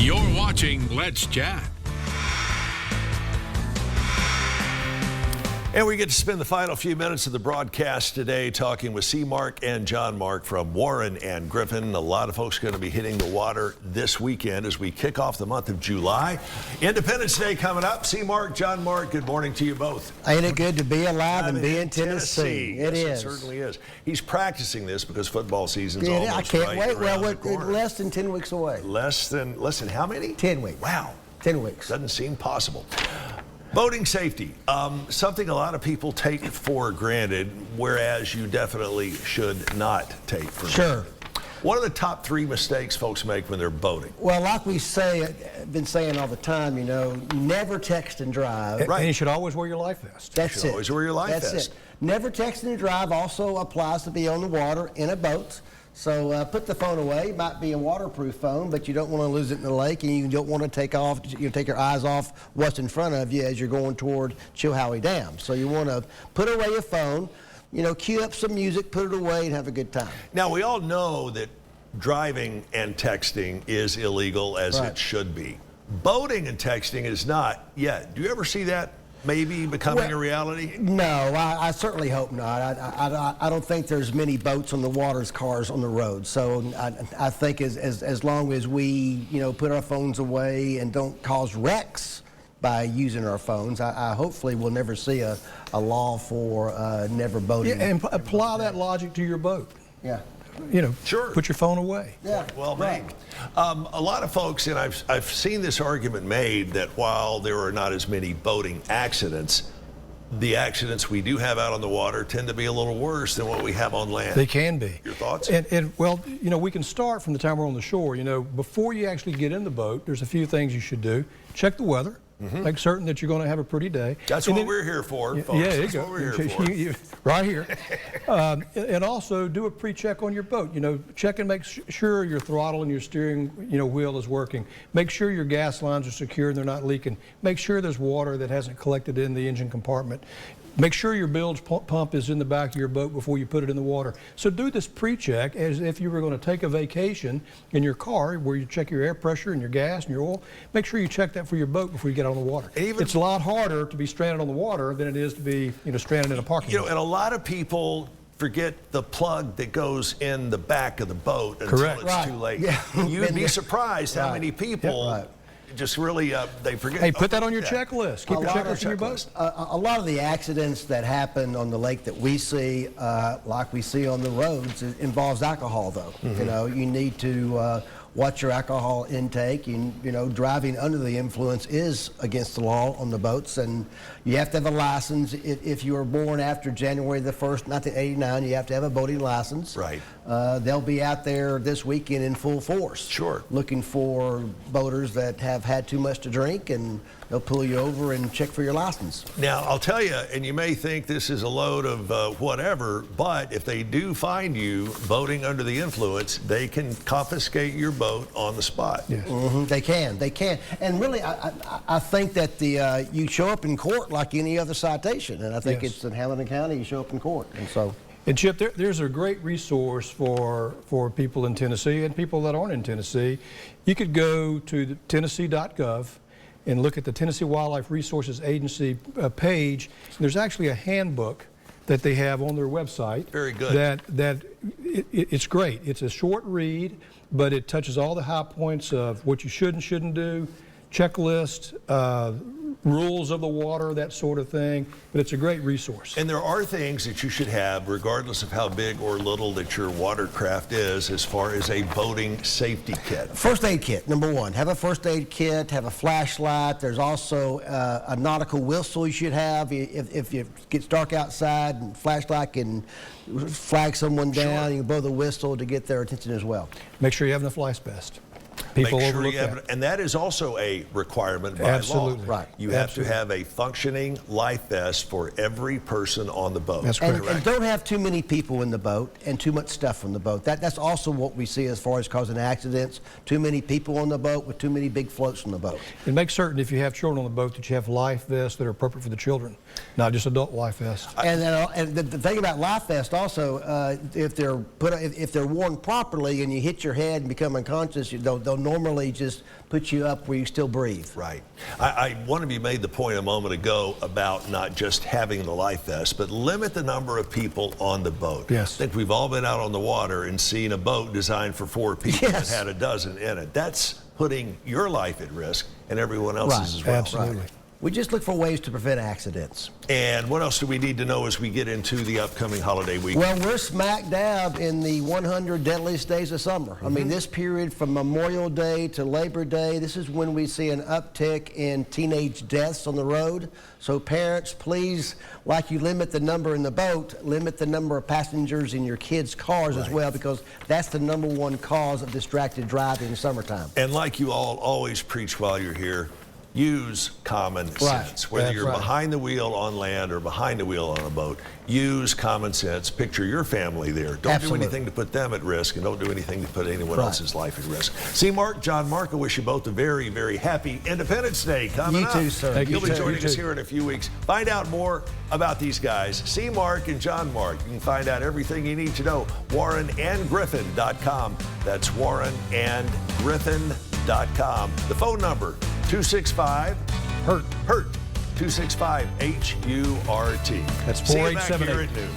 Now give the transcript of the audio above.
You're watching Let's Chat. And we get to spend the final few minutes of the broadcast today talking with C. Mark and John Mark from Warren and Griffin. A lot of folks going to be hitting the water this weekend as we kick off the month of July. Independence Day coming up. C. Mark, John Mark, good morning to you both. Ain't it good to be alive and be in Tennessee? It is. It certainly is. He's practicing this because football season's Yeah, almost I can't right wait. around Well, the corner. less than 10 weeks away. Less than how many? 10 weeks. Wow. 10 weeks. Doesn't seem possible. Boating safety, something a lot of people take for granted, whereas you definitely should not take for granted. Sure. What are the top 3 mistakes folks make when they're boating? Well, like we say, been saying all the time, you know, never text and drive. Right. And you should always wear your life vest. That's should it. always wear your life That's vest. it. Never text and drive also applies to be on the water in a boat. So put the phone away. It might be a waterproof phone, but you don't want to lose it in the lake, and you don't want to take your eyes off what's in front of you as you're going toward Chilhowie Dam. So you want to put away your phone, you know, cue up some music, put it away, and have a good time. Now, we all know that driving and texting is illegal, as Right. it should be. Boating and texting is not yet. Do you ever see that maybe becoming a reality? No, I certainly hope not. I don't think there's many boats on the water as cars on the road. So I think as long as we, you know, put our phones away and don't cause wrecks by using our phones, I hopefully will never see a law for never boating. Yeah, and apply that logic to your boat. Yeah. You know, Sure. put your phone away. Yeah. Well right. made. A lot of folks, and I've seen this argument made that while there are not as many boating accidents, the accidents we do have out on the water tend to be a little worse than what we have on land. They can be. Your thoughts? And well, you know, we can start from the time we're on the shore. You know, before you actually get in the boat, there's a few things you should do. Check the weather. Make certain that you're going to have a pretty day. That's And what then, we're here for, folks. Yeah, there you That's go. what we're here for. Right here. And also do a pre-check on your boat. You know, check and make sure your throttle and your steering, you know, wheel is working. Make sure your gas lines are secure and they're not leaking. Make sure there's water that hasn't collected in the engine compartment. Make sure your bilge pump is in the back of your boat before you put it in the water. So do this pre-check as if you were going to take a vacation in your car where you check your air pressure and your gas and your oil. Make sure you check that for your boat before you get on the water. It's a lot harder to be stranded on the water than it is to be, you know, stranded in a parking lot. And a lot of people forget the plug that goes in the back of the boat until Correct. it's Right. too late. Yeah. You'd be surprised how Right. many people Right. just really, they forget. Hey, put that on your Yeah. checklist. Keep your checklist in your boat. A lot of the accidents that happen on the lake that we see, like we see on the roads, it involves alcohol, though. You know, you need to watch your alcohol intake. You know, driving under the influence is against the law on the boats, and you have to have a license. If you were born after January the 1st, 1989, you have to have a boating license. Right. They'll be out there this weekend in full force. Sure. Looking for boaters that have had too much to drink, and they'll pull you over and check for your license. Now, I'll tell you, and you may think this is a load of whatever, but if they do find you boating under the influence, they can confiscate your boat on the spot. Yes. They can. And really, I think that you show up in court like any other citation, and I think Yes. it's in Hamilton County, you show up in court, and so. And Chip, there's a great resource for people in Tennessee and people that aren't in Tennessee. You could go to the Tennessee.gov and look at the Tennessee Wildlife Resources Agency page. There's actually a handbook that they have on their website. Very good. It's great. It's a short read, but it touches all the high points of what you should and shouldn't do, checklist, rules of the water, that sort of thing. But it's a great resource. And there are things that you should have, regardless of how big or little that your watercraft is, as far as a boating safety kit. First aid kit, number one. Have a first aid kit, have a flashlight. There's also a nautical whistle you should have. If it gets dark outside, and flashlight can flag someone down. Sure. You can blow the whistle to get their attention as well. Make sure you have enough life vest. People Make sure overlook you have, that. and that is also a requirement by Absolutely. law. Right. You have Absolutely. to have a functioning life vest for every person on the boat. That's And, correct. and don't have too many people in the boat and too much stuff on the boat. That's also what we see as far as causing accidents. Too many people on the boat with too many big floats on the boat. And make certain if you have children on the boat that you have life vests that are appropriate for the children, not just adult life vests. And the thing about life vests also, if they're worn properly and you hit your head and become unconscious, they'll normally just put you up where you still breathe. Right. I wanted to made the point a moment ago about not just having the life vest, but limit the number of people on the boat. Yes. I think we've all been out on the water and seen a boat designed for 4 people Yes. that had a dozen in it. That's putting your life at risk and everyone else's Right. as well. Absolutely. Right. We just look for ways to prevent accidents. And what else do we need to know as we get into the upcoming holiday weekend? Well, we're smack dab in the 100 deadliest days of summer. I mean, this period from Memorial Day to Labor Day, this is when we see an uptick in teenage deaths on the road. So parents, please, like you limit the number in the boat, limit the number of passengers in your kids' cars as well, because that's the #1 cause of distracted driving in summertime. And like you all always preach while you're here, use common sense. Whether That's you're right. behind the wheel on land or behind the wheel on a boat, use common sense. Picture your family there. Don't Absolutely. do anything to put them at risk, and don't do anything to put anyone Right. else's life at risk. See, Mark, John, Mark, I wish you both a very, very happy Independence Day coming You up. too, sir. Thank you, You'll be sir. joining You us too. here in a few weeks. Find out more about these guys. See Mark and John Mark. You can find out everything you need to know. WarrenandGriffin.com. That's WarrenandGriffin.com. The phone number, 265 HURT. 265 HURT. That's See you back here 4878. at noon.